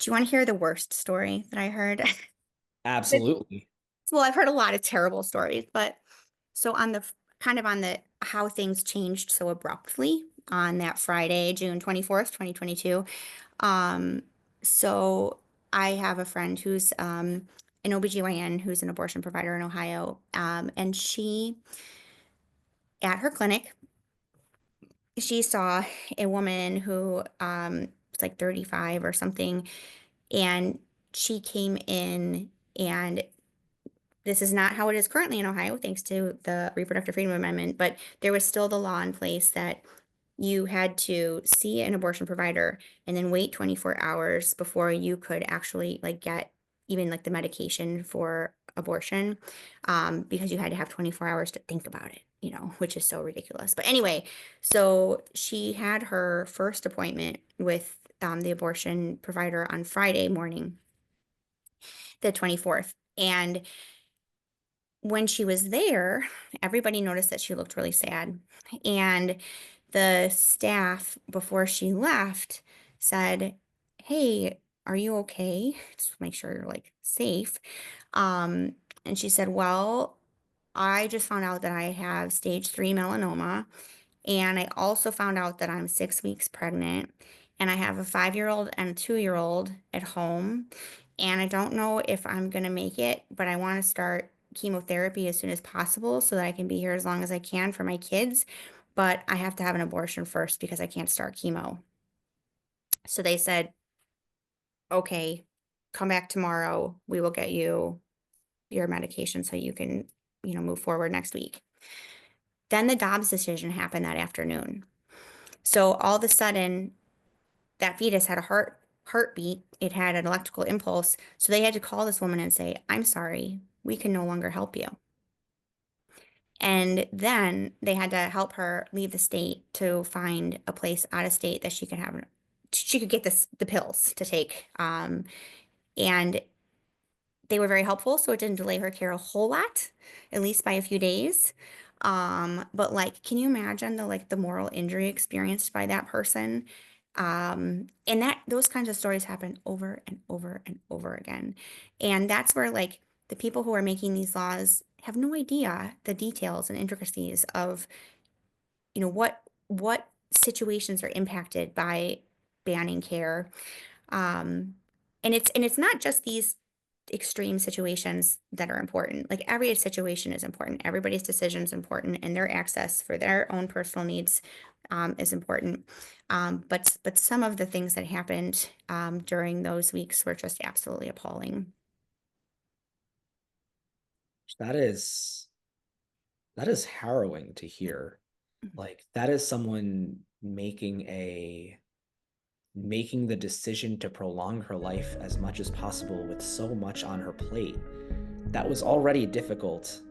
Do you want to hear the worst story that I heard? Absolutely. Well, I've heard a lot of terrible stories, but so on the kind of on the how things changed so abruptly on that Friday, June 24th, 2022. Um, so I have a friend who's an OBGYN who's an abortion provider in Ohio. And she at her clinic, she saw a woman who was like 35 or something, and she came in, and this is not how it is currently in Ohio, thanks to the Reproductive Freedom Amendment, but there was still the law in place that you had to see an abortion provider and then wait 24 hours before you could actually like get even like the medication for abortion, because you had to have 24 hours to think about it, which is so ridiculous. But anyway, so she had her first appointment with the abortion provider on Friday morning, the 24th. And when she was there, everybody noticed that she looked really sad. And the staff, before she left, said, "Hey, are you okay? Just make sure you're like safe." Um, and she said, "Well, I just found out that I have stage 3 melanoma. And I also found out that I'm 6 weeks pregnant, and I have a 5-year-old and a 2-year-old at home. And I don't know if I'm going to make it, but I want to start chemotherapy as soon as possible so that I can be here as long as I can for my kids. But I have to have an abortion first because I can't start chemo." So they said, "Okay, come back tomorrow. We will get you your medication so you can, move forward next week." Then the Dobbs decision happened that afternoon. So all of a sudden, that fetus had a heartbeat. It had an electrical impulse. So they had to call this woman and say, "I'm sorry, we can no longer help you." And then they had to help her leave the state to find a place out of state that she could get the pills to take. And they were very helpful, so it didn't delay her care a whole lot, at least by a few days. But like, can you imagine the moral injury experienced by that person? And that those kinds of stories happen over and over and over again. And that's where like the people who are making these laws have no idea the details and intricacies of, what situations are impacted by banning care. um, and it's not just these extreme situations that are important. Like every situation is important. Everybody's decision is important, and their access for their own personal needs is important. But some of the things that happened during those weeks were just absolutely appalling. That is that is harrowing to hear. Like that is someone making the decision to prolong her life as much as possible with so much on her plate. That was already difficult